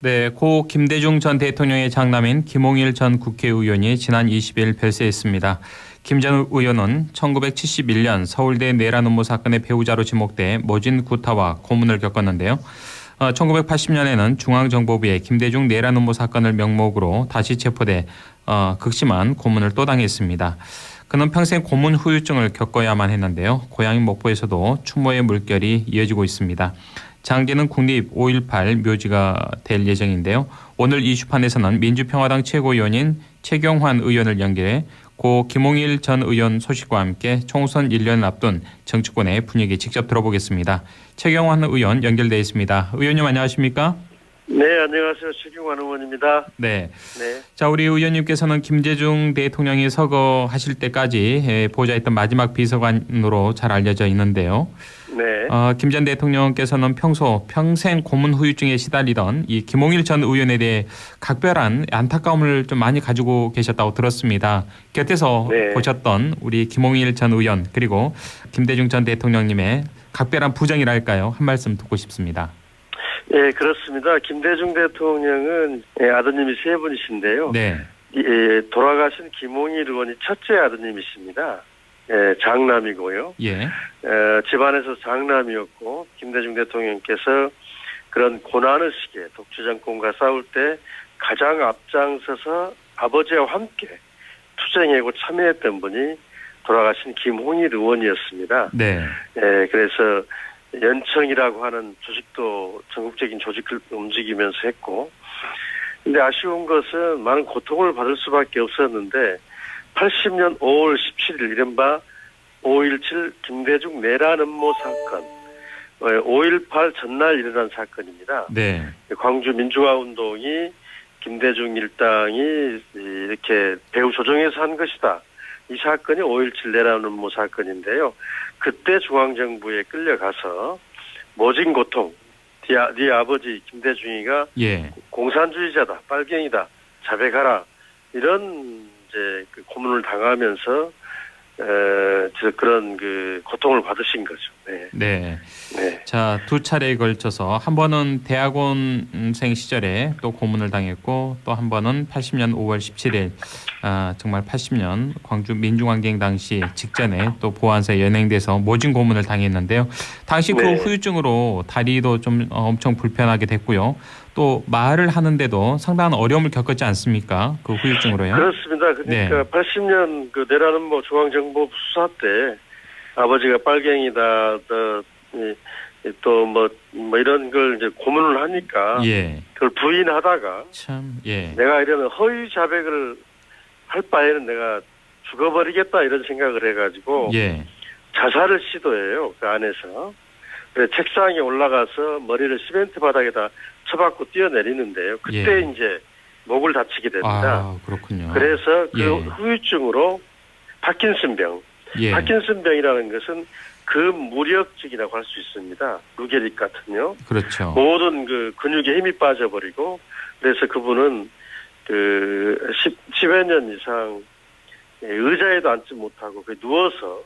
네, 고 김대중 전 대통령의 장남인 김홍일 전 국회의원이 지난 20일 별세했습니다. 김 전 의원은 1971년 서울대 내란음모 사건의 배우자로 지목돼 모진 구타와 고문을 겪었는데요. 1980년에는 중앙정보부에 김대중 내란음모 사건을 명목으로 다시 체포돼 극심한 고문을 또 당했습니다. 그는 평생 고문 후유증을 겪어야만 했는데요. 고향인 목포에서도 추모의 물결이 이어지고 있습니다. 장기는 국립 5.18 묘지가 될 예정인데요. 오늘 이슈판에서는 민주평화당 최고위원인 최경환 의원을 연결해 고 김홍일 전 의원 소식과 함께 총선 1년을 앞둔 정치권의 분위기 직접 들어보겠습니다. 최경환 의원 연결돼 있습니다. 의원님 안녕하십니까? 네, 안녕하세요. 최경환 의원입니다. 네. 네. 자, 우리 의원님께서는 김대중 대통령이 서거하실 때까지 보좌했던 마지막 비서관으로 잘 알려져 있는데요. 네. 김 전 대통령께서는 평생 고문 후유증에 시달리던 이 김홍일 전 의원에 대해 각별한 안타까움을 좀 많이 가지고 계셨다고 들었습니다. 곁에서 네. 보셨던 우리 김홍일 전 의원 그리고 김대중 전 대통령님의 각별한 부정이랄까요? 한 말씀 듣고 싶습니다. 예, 그렇습니다. 김대중 대통령은 아드님이 세 분이신데요. 네. 돌아가신 김홍일 의원이 첫째 아드님이십니다. 장남이고요. 예. 집안에서 장남이었고 김대중 대통령께서 그런 고난의 시기에 독재 정권과 싸울 때 가장 앞장서서 아버지와 함께 투쟁하고 참여했던 분이 돌아가신 김홍일 의원이었습니다. 네. 그래서 연청이라고 하는 조직도 전국적인 조직을 움직이면서 했고, 근데 아쉬운 것은 많은 고통을 받을 수밖에 없었는데 80년 5월 17일 이른바 5.17 김대중 내란 음모 사건, 5.18 전날 일어난 사건입니다. 네. 광주 민주화 운동이 김대중 일당이 이렇게 배후 조정해서 한 것이다. 이 사건이 5.17 내란 음모 사건인데요. 그때 중앙정부에 끌려가서 모진 고통, 네 아버지 김대중이가 예. 공산주의자다, 빨갱이다, 자백하라 이런 이제 그 고문을 당하면서 그런 그 고통을 받으신 거죠. 네. 네. 네. 자, 두 차례에 걸쳐서 한 번은 대학원생 시절에 또 고문을 당했고 또 한 번은 80년 5월 17일 정말 80년 광주 민중항쟁 당시 직전에 또 보안사에 연행돼서 모진 고문을 당했는데요. 당시 그 네. 후유증으로 다리도 좀 엄청 불편하게 됐고요. 또 말을 하는데도 상당한 어려움을 겪었지 않습니까? 그 후유증으로요. 그렇습니다. 그러니까 네. 80년 그 내란 음모 중앙정보 수사 때 아버지가 빨갱이다, 또 뭐 이런 걸 이제 고문을 하니까 예. 그걸 부인하다가 참 예. 내가 이런 허위 자백을 할 바에는 내가 죽어버리겠다 이런 생각을 해가지고 예. 자살을 시도해요. 그 안에서. 그래 책상에 올라가서 머리를 시멘트 바닥에다 쳐박고 뛰어내리는데요. 그때 예. 이제 목을 다치게 됩니다. 아, 그렇군요. 그래서 그 예. 후유증으로 파킨슨병. 예. 파킨슨병이라는 것은 근무력증이라고 할 수 있습니다. 루게릭 같은요. 그렇죠. 모든 그 근육에 힘이 빠져버리고 그래서 그분은 그 10여 년 이상 의자에도 앉지 못하고 누워서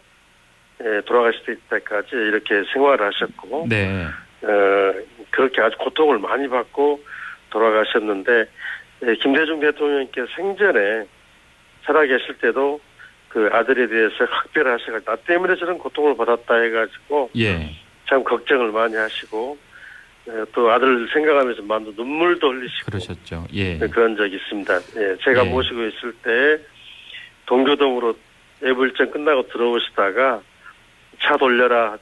돌아가실 때까지 이렇게 생활을 하셨고 네. 그렇게 아주 고통을 많이 받고 돌아가셨는데 김대중 대통령께서 생전에 살아계실 때도 그 아들에 대해서 각별하셔서 나 때문에 저런 고통을 받았다 해가지고 예. 참 걱정을 많이 하시고 또 아들 생각하면서 많은 눈물도 흘리시고 그러셨죠. 예. 그런 적이 있습니다. 제가 예. 모시고 있을 때 동교동으로 외부 일정 끝나고 들어오시다가 차 돌려라,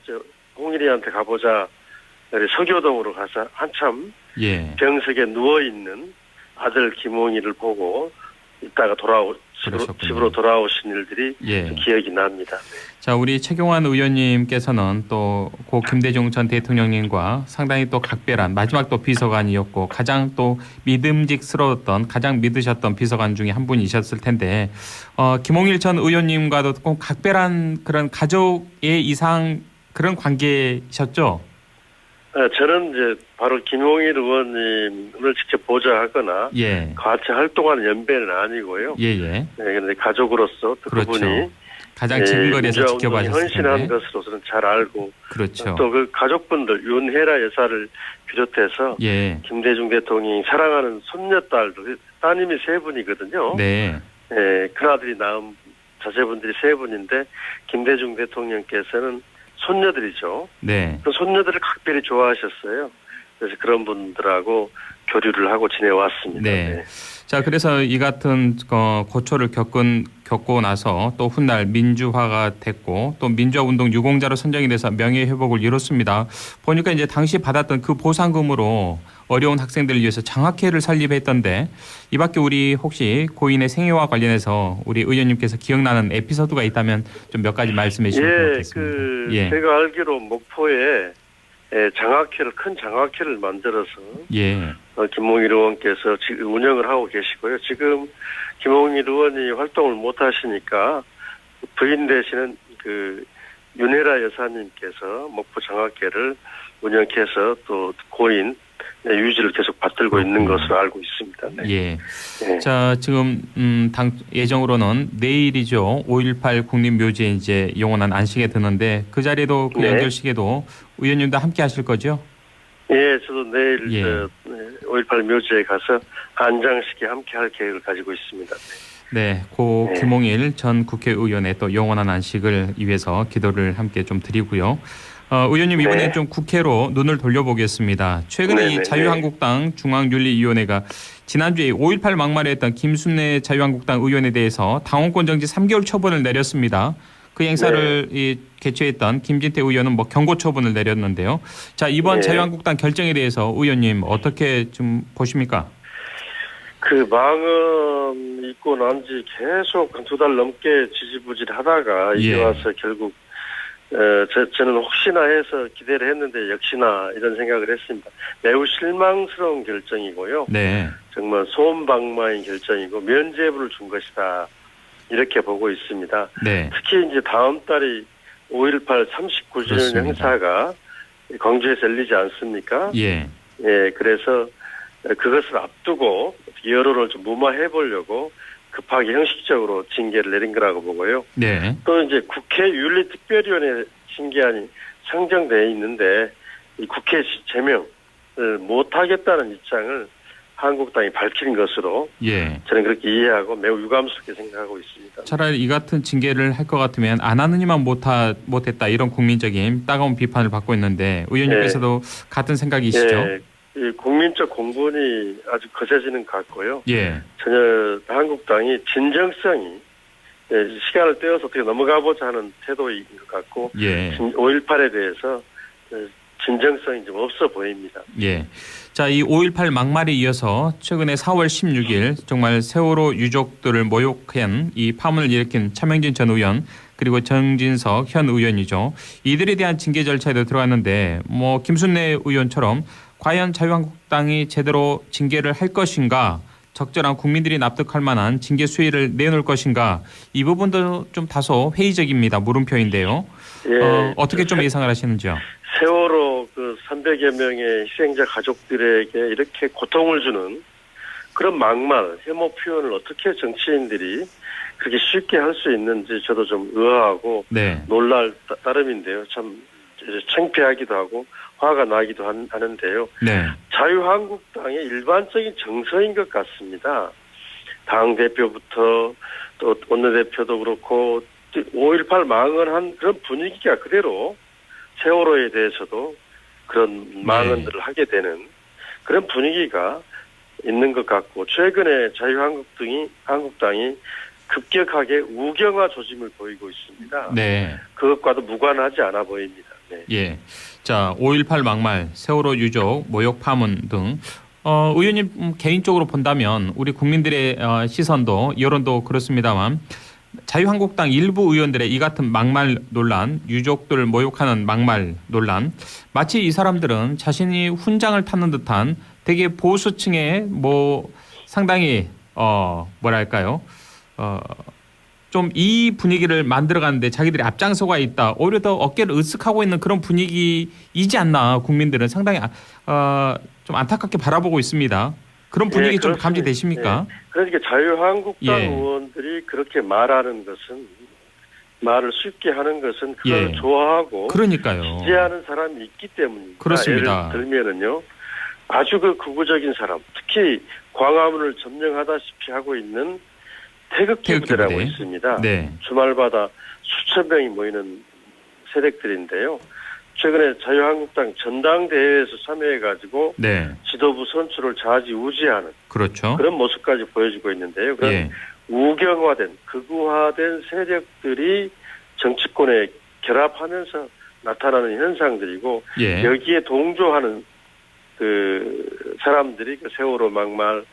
홍일이한테 가보자. 서교동으로 가서 한참 예. 병석에 누워있는 아들 김홍일을 보고 이따가 집으로 돌아오신 일들이 예. 기억이 납니다. 자, 우리 최경환 의원님께서는 또 고 김대중 전 대통령님과 상당히 또 각별한 마지막 또 비서관이었고 가장 또 믿음직스러웠던 가장 믿으셨던 비서관 중에 한 분이셨을 텐데 김홍일 전 의원님과도 꼭 각별한 그런 가족의 이상 그런 관계셨죠? 저는 이제 바로 김홍일 의원님을 직접 보좌하거나 예. 같이 활동하는 연배는 아니고요. 예예. 그런데 가족으로서 또 그렇죠. 그분이 가장 지근거리에서 민주화 운동에 지켜봐셨을 헌신한 텐데. 것으로서는 잘 알고 그렇죠. 또 그 가족분들 윤혜라 여사를 비롯해서 예. 김대중 대통령이 사랑하는 손녀딸도 따님이 세 분이거든요. 네. 큰아들이 낳은 자제분들이 세 분인데 김대중 대통령께서는 손녀들이죠. 네. 그 손녀들을 각별히 좋아하셨어요. 그래서 그런 분들하고 교류를 하고 지내왔습니다. 네. 자, 그래서 이 같은 고초를 겪고 나서 또 훗날 민주화가 됐고 또 민주화 운동 유공자로 선정이 돼서 명예 회복을 이뤘습니다. 보니까 이제 당시 받았던 그 보상금으로 어려운 학생들을 위해서 장학회를 설립했던데 이 밖에 우리 혹시 고인의 생애와 관련해서 우리 의원님께서 기억나는 에피소드가 있다면 좀 몇 가지 말씀해 주시면 고맙겠습니다. 제가 알기로 목포에 큰 장학회를 만들어서 김홍일 의원께서 지금 운영을 하고 계시고요. 지금 김홍일 의원이 활동을 못 하시니까 부인 되시는 그 윤혜라 여사님께서 목포 장학회를 운영해서 또 고인 유지를 계속 받들고 있는 것으로 알고 있습니다. 네. 예. 자, 지금 당 예정으로는 내일이죠. 5.18 국립묘지에 이제 영원한 안식에 드는데 그 자리에도 그 연결식에도 의원님도 함께 하실 거죠? 예, 저도 내일 5.18 묘지에 가서 안장식에 함께 할 계획을 가지고 있습니다. 네, 고 김홍일 전 국회의원의 또 영원한 안식을 위해서 기도를 함께 좀 드리고요. 의원님 이번에 좀 국회로 눈을 돌려보겠습니다. 최근에 이 자유한국당 중앙윤리위원회가 지난주에 5.18 막말에 했던 김순례 자유한국당 의원에 대해서 당원권 정지 3개월 처분을 내렸습니다. 그 행사를 개최했던 김진태 의원은 뭐 경고 처분을 내렸는데요. 자, 이번 자유한국당 결정에 대해서 의원님 어떻게 좀 보십니까? 그 망언 있고 난 지 계속 한 2달 넘게 지지부진하다가 이제 와서 결국 저는 혹시나 해서 기대를 했는데 역시나 이런 생각을 했습니다. 매우 실망스러운 결정이고요. 네. 정말 소음방망이 결정이고 면죄부를 준 것이다. 이렇게 보고 있습니다. 네. 특히 이제 다음 달이 5.18 39주년 행사가 광주에서 열리지 않습니까? 예. 그래서 그것을 앞두고 여론을 좀 무마해 보려고 급하게 형식적으로 징계를 내린 거라고 보고요. 네. 또 이제 국회 윤리특별위원회 징계안이 상정되어 있는데 이 국회 제명을 못하겠다는 입장을 한국당이 밝힌 것으로 저는 그렇게 이해하고 매우 유감스럽게 생각하고 있습니다. 차라리 이 같은 징계를 할 것 같으면 안 하느니만 못했다 이런 국민적인 따가운 비판을 받고 있는데 의원님께서도 같은 생각이시죠? 이 국민적 공분이 아주 거세지는 것 같고요. 전혀 한국당이 진정성이 시간을 떼어서 어떻게 넘어가보자 하는 태도인 것 같고 5.18에 대해서 진정성이 좀 없어 보입니다. 자, 이 5.18 막말에 이어서 최근에 4월 16일 정말 세월호 유족들을 모욕한 이 파문을 일으킨 차명진 전 의원 그리고 정진석 현 의원이죠. 이들에 대한 징계 절차에도 들어갔는데 뭐 김순례 의원처럼 과연 자유한국당이 제대로 징계를 할 것인가 적절한 국민들이 납득할 만한 징계 수위를 내놓을 것인가 이 부분도 좀 다소 회의적입니다. 물음표인데요. 어떻게 좀 예상을 하시는지요? 세월호 그 300여 명의 희생자 가족들에게 이렇게 고통을 주는 그런 막말, 혐오 표현을 어떻게 정치인들이 그렇게 쉽게 할 수 있는지 저도 좀 의아하고 놀랄 따름인데요. 참 창피하기도 하고 화가 나기도 하는데요. 자유한국당의 일반적인 정서인 것 같습니다. 당 대표부터 또 원내대표도 그렇고 5.18 망언한 그런 분위기가 그대로 세월호에 대해서도 그런 망언들을 하게 되는 그런 분위기가 있는 것 같고 최근에 자유한국당이 급격하게 우경화 조짐을 보이고 있습니다. 그것과도 무관하지 않아 보입니다. 자, 5.18 막말, 세월호 유족, 모욕 파문 등 의원님 개인적으로 본다면 우리 국민들의 시선도 여론도 그렇습니다만 자유한국당 일부 의원들의 이 같은 막말 논란, 유족들을 모욕하는 막말 논란, 마치 이 사람들은 자신이 훈장을 타는 듯한 되게 보수층의 상당히 뭐랄까요? 좀 이 분위기를 만들어가는데 자기들이 앞장서가 있다. 오히려 더 어깨를 으쓱하고 있는 그런 분위기이지 않나 국민들은 상당히 좀 안타깝게 바라보고 있습니다. 그런 분위기 좀 감지되십니까? 그러니까 자유한국당 의원들이 그렇게 말하는 것은 말을 쉽게 하는 것은 그걸 예. 좋아하고 그러니까요. 지지하는 사람이 있기 때문입니다. 그렇습니다. 예를 들면은요, 아주 그 극우적인 사람, 특히 광화문을 점령하다시피 하고 있는 태극기 부대라고 부대. 있습니다. 네. 주말마다 수천 명이 모이는 세력들인데요. 최근에 자유한국당 전당대회에서 참여해가지고 네. 지도부 선출을 좌지우지하는 그렇죠. 그런 모습까지 보여주고 있는데요. 그런 예. 우경화된, 극우화된 세력들이 정치권에 결합하면서 나타나는 현상들이고 예. 여기에 동조하는 그 사람들이 그 세월호 막말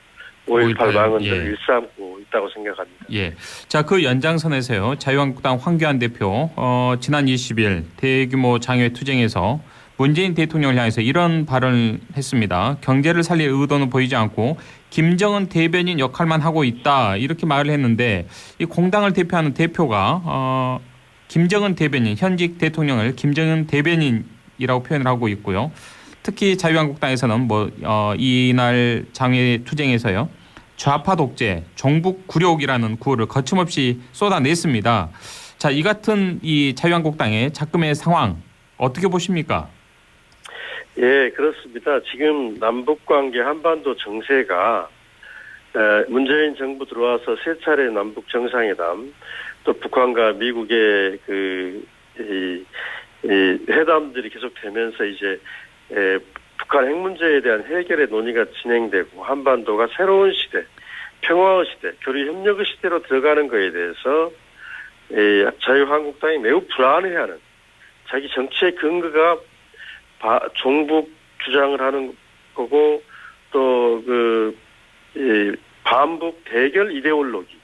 5.18 망언들을 예. 일삼고 있다고 생각합니다. 예. 자, 그 연장선에서요. 자유한국당 황교안 대표 지난 20일 대규모 장외 투쟁에서 문재인 대통령을 향해서 이런 발언을 했습니다. 경제를 살릴 의도는 보이지 않고 김정은 대변인 역할만 하고 있다. 이렇게 말을 했는데 이 공당을 대표하는 대표가 김정은 대변인, 현직 대통령을 김정은 대변인이라고 표현을 하고 있고요. 특히 자유한국당에서는 이날 장외 투쟁에서요. 좌파 독재, 종북 굴욕이라는 구호를 거침없이 쏟아냈습니다. 자, 이 같은 이 자유한국당의 작금의 상황 어떻게 보십니까? 예, 그렇습니다. 지금 남북관계 한반도 정세가 문재인 정부 들어와서 세 차례 남북 정상회담, 또 북한과 미국의 이 회담들이 계속되면서 이제 북한 핵 문제에 대한 해결의 논의가 진행되고 한반도가 새로운 시대, 평화의 시대, 교류 협력의 시대로 들어가는 것에 대해서 자유한국당이 매우 불안해하는, 자기 정치의 근거가 종북 주장을 하는 거고 또 반북 대결 이데올로기,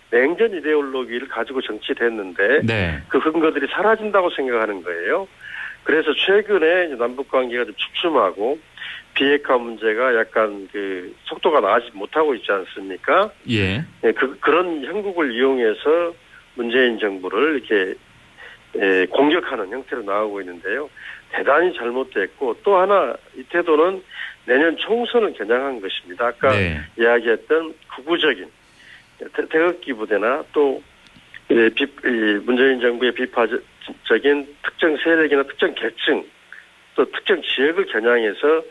냉전 이데올로기를 가지고 정치됐는데 네. 그 근거들이 사라진다고 생각하는 거예요. 그래서 최근에 남북 관계가 좀 주춤하고 비핵화 문제가 약간 속도가 나지 못하고 있지 않습니까? 예. 그런 형국을 이용해서 문재인 정부를 이렇게 공격하는 형태로 나오고 있는데요. 대단히 잘못됐고 또 하나 이 태도는 내년 총선을 겨냥한 것입니다. 아까 네. 이야기했던 극우적인 태극기 부대나 또 문재인 정부의 비파적인 특정 세력이나 특정 계층 또 특정 지역을 겨냥해서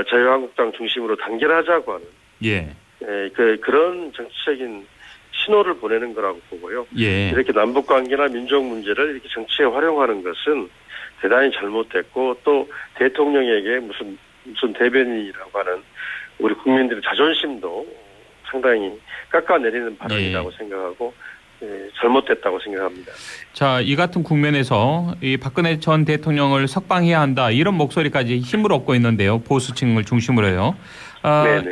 자유한국당 중심으로 단결하자고 하는 예. 그런 정치적인 신호를 보내는 거라고 보고요. 예. 이렇게 남북 관계나 민족 문제를 이렇게 정치에 활용하는 것은 대단히 잘못됐고 또 대통령에게 무슨 대변인이라고 하는 우리 국민들의 자존심도 상당히 깎아내리는 발언이라고 생각하고 잘못됐다고 생각합니다. 자, 이 같은 국면에서 이 박근혜 전 대통령을 석방해야 한다 이런 목소리까지 힘을 얻고 있는데요. 보수층을 중심으로요.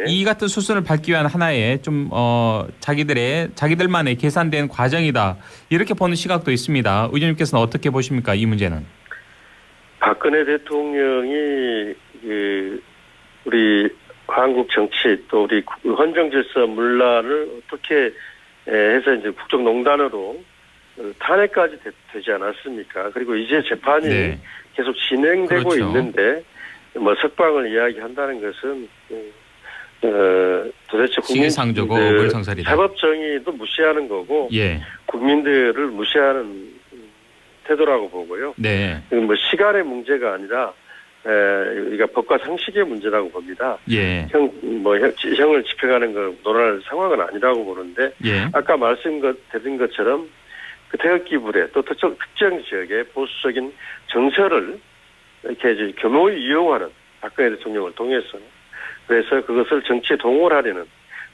이 같은 수순을 밟기 위한 하나의 좀 자기들만의 계산된 과정이다 이렇게 보는 시각도 있습니다. 의원님께서는 어떻게 보십니까? 이 문제는? 박근혜 대통령이 우리 한국 정치 또 우리 헌정 질서 문란을 어떻게 해서 이제 국정농단으로 탄핵까지 되지 않았습니까? 그리고 이제 재판이 네. 계속 진행되고 그렇죠. 있는데 석방을 이야기한다는 것은 도대체 시기상조고 어불성설이다. 사법 정의도 무시하는 거고 예. 국민들을 무시하는 태도라고 보고요. 네. 시간의 문제가 아니라 우리가 법과 상식의 문제라고 봅니다. 예. 형을 집행하는 걸 논할 상황은 아니라고 보는데 예. 아까 말씀드린 것처럼 그 태극기 부대 또 특정 지역의 보수적인 정서를 이렇게 이제 교묘히 이용하는 박근혜 대통령을 통해서 그래서 그것을 정치에 동원하려는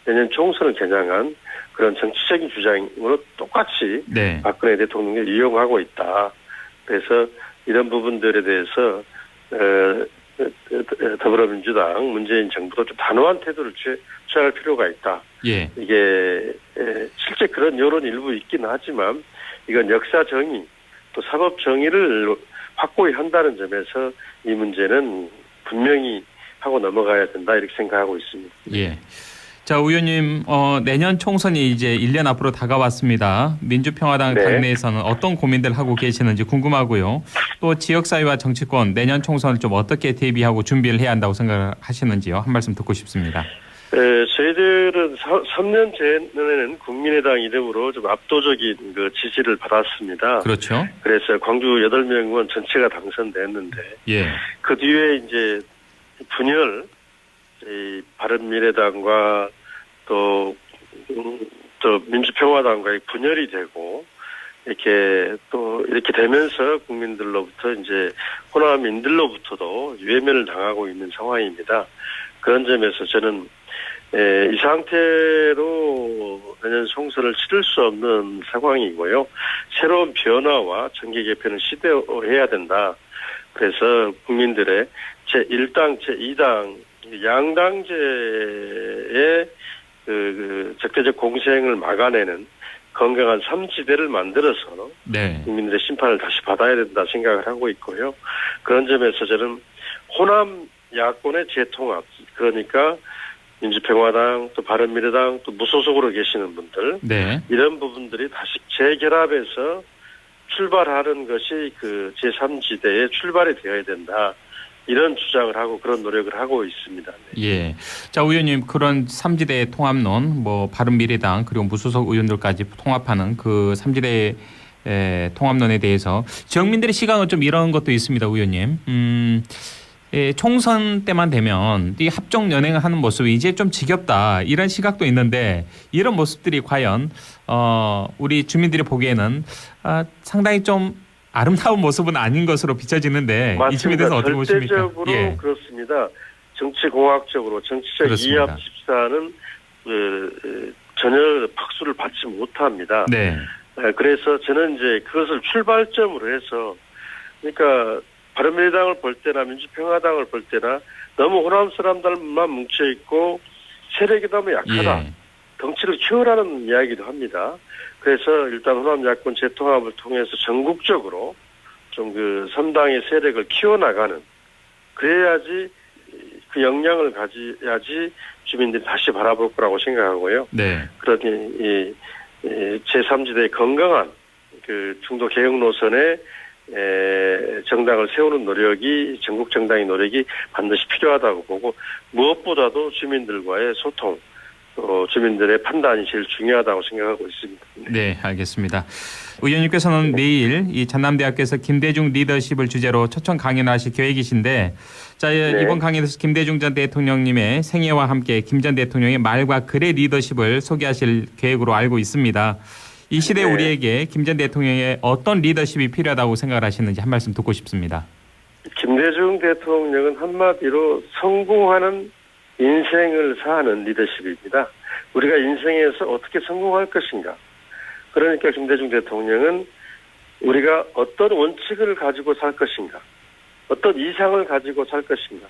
내년 총선을 겨냥한 그런 정치적인 주장으로 똑같이 네. 박근혜 대통령을 이용하고 있다. 그래서 이런 부분들에 대해서 더불어민주당 문재인 정부도 좀 단호한 태도를 취할 필요가 있다. 예. 이게 실제 그런 여론이 일부 있긴 하지만 이건 역사 정의 또 사법 정의를 확고히 한다는 점에서 이 문제는 분명히 하고 넘어가야 된다 이렇게 생각하고 있습니다. 예. 자, 의원님, 내년 총선이 이제 1년 앞으로 다가왔습니다. 민주평화당 네. 당내에서는 어떤 고민들 하고 계시는지 궁금하고요. 또 지역사회와 정치권 내년 총선을 좀 어떻게 대비하고 준비를 해야 한다고 생각하시는지요? 한 말씀 듣고 싶습니다. 저희들은 3년 전에는 국민의당 이름으로 좀 압도적인 그 지지를 받았습니다. 그렇죠. 그래서 광주 8명 의원 전체가 당선됐는데, 예. 그 뒤에 이제 분열, 이 바른미래당과 또 민주평화당과의 분열이 되고, 이렇게 되면서 국민들로부터 이제 호남인들로부터도 외면을 당하고 있는 상황입니다. 그런 점에서 저는 이 상태로 내년 총선을 치를 수 없는 상황이고요. 새로운 변화와 정계 개편을 시도해야 된다. 그래서 국민들의 제1당, 제2당 양당제의 그 적대적 공생을 막아내는 건강한 3지대를 만들어서 네. 국민들의 심판을 다시 받아야 된다 생각을 하고 있고요. 그런 점에서 저는 호남 야권의 재통합, 그러니까 민주평화당, 또 바른미래당, 또 무소속으로 계시는 분들, 네. 이런 부분들이 다시 재결합해서 출발하는 것이 그 제3지대의 출발이 되어야 된다. 이런 주장을 하고 그런 노력을 하고 있습니다. 네. 예. 자, 의원님, 그런 삼지대 통합론, 바른미래당 그리고 무소속 의원들까지 통합하는 그 삼지대 통합론에 대해서 지역민들의 시각은 좀 이런 것도 있습니다, 의원님. 총선 때만 되면 이 합종 연행하는 모습이 이제 좀 지겹다 이런 시각도 있는데 이런 모습들이 과연 우리 주민들이 보기에는 상당히 좀 아름다운 모습은 아닌 것으로 비춰지는데 맞습니다. 이 점에 대해서 어떻게 보십니까? 절대적으로 예. 그렇습니다. 정치공학적으로 정치적 그렇습니다. 이합 집사는 전혀 박수를 받지 못합니다. 네. 그래서 저는 이제 그것을 출발점으로 해서 그러니까 바른미래당을 볼 때나 민주평화당을 볼 때나 너무 호남 사람들만 뭉쳐있고 세력이 너무 약하다. 예. 덩치를 키우라는 이야기도 합니다. 그래서 일단 호남 야권 재통합을 통해서 전국적으로 좀 그 3당의 세력을 키워나가는, 그래야지 그 역량을 가져야지 주민들이 다시 바라볼 거라고 생각하고요. 네. 그러니 제3지대의 건강한 그 중도 개혁 노선에 정당을 세우는 노력이, 전국 정당의 노력이 반드시 필요하다고 보고, 무엇보다도 주민들과의 소통, 주민들의 판단이 제일 중요하다고 생각하고 있습니다. 네, 알겠습니다. 의원님께서는 내일 이 전남대학교에서 김대중 리더십을 주제로 초청 강연을 하실 계획이신데, 자, 네. 이번 강연에서 김대중 전 대통령님의 생애와 함께 김 전 대통령의 말과 글의 리더십을 소개하실 계획으로 알고 있습니다. 이 시대 네. 우리에게 김 전 대통령의 어떤 리더십이 필요하다고 생각을 하시는지 한 말씀 듣고 싶습니다. 김대중 대통령은 한마디로 성공하는 인생을 사는 리더십입니다. 우리가 인생에서 어떻게 성공할 것인가. 그러니까 김대중 대통령은 우리가 어떤 원칙을 가지고 살 것인가, 어떤 이상을 가지고 살 것인가,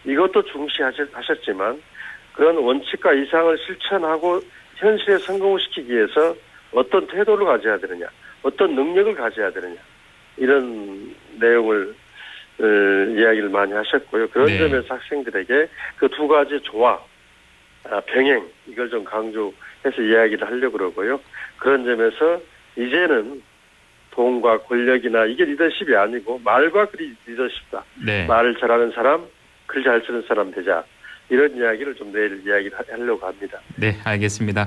이것도 중시하셨지만 그런 원칙과 이상을 실천하고 현실에 성공시키기 위해서 어떤 태도를 가져야 되느냐, 어떤 능력을 가져야 되느냐, 이런 내용을 이야기를 많이 하셨고요. 그런 네. 점에서 학생들에게 그 두 가지 조화, 병행, 이걸 좀 강조해서 이야기를 하려고 그러고요. 그런 점에서 이제는 돈과 권력이나 이게 리더십이 아니고 말과 글이 리더십이다. 네. 말을 잘하는 사람, 글 잘 쓰는 사람 되자. 이런 이야기를 좀 내일 이야기를 하려고 합니다. 네, 알겠습니다.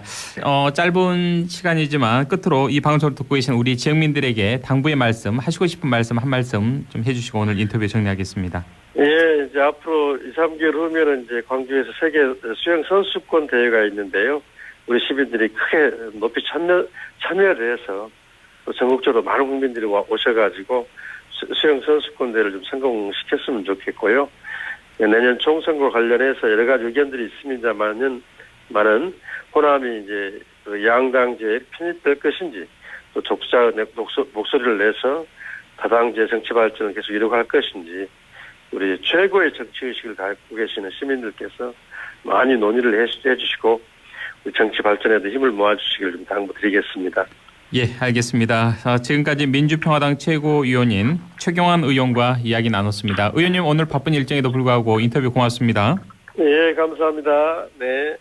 짧은 시간이지만 끝으로 이 방송을 듣고 계신 우리 지역민들에게 당부의 말씀, 하시고 싶은 말씀 한 말씀 좀 해주시고 오늘 인터뷰 정리하겠습니다. 예, 이제 앞으로 2, 3개월 후면은 이제 광주에서 세계 수영 선수권 대회가 있는데요. 우리 시민들이 크게 높이 참여를 해서 또 전국적으로 많은 국민들이 오셔가지고 수영 선수권 대회를 좀 성공시켰으면 좋겠고요. 내년 총선과 관련해서 여러 가지 의견들이 있습니다만은 호남이 이제 그 양당제에 편입될 것인지, 또 적자 목소리를 내서 다당제 정치 발전을 계속 이루어갈 것인지, 우리 최고의 정치 의식을 갖고 계시는 시민들께서 많이 논의를 해주시고 우리 정치 발전에도 힘을 모아주시길 좀 당부드리겠습니다. 예, 알겠습니다. 지금까지 민주평화당 최고위원인 최경환 의원과 이야기 나눴습니다. 의원님 오늘 바쁜 일정에도 불구하고 인터뷰 고맙습니다. 예, 감사합니다. 네.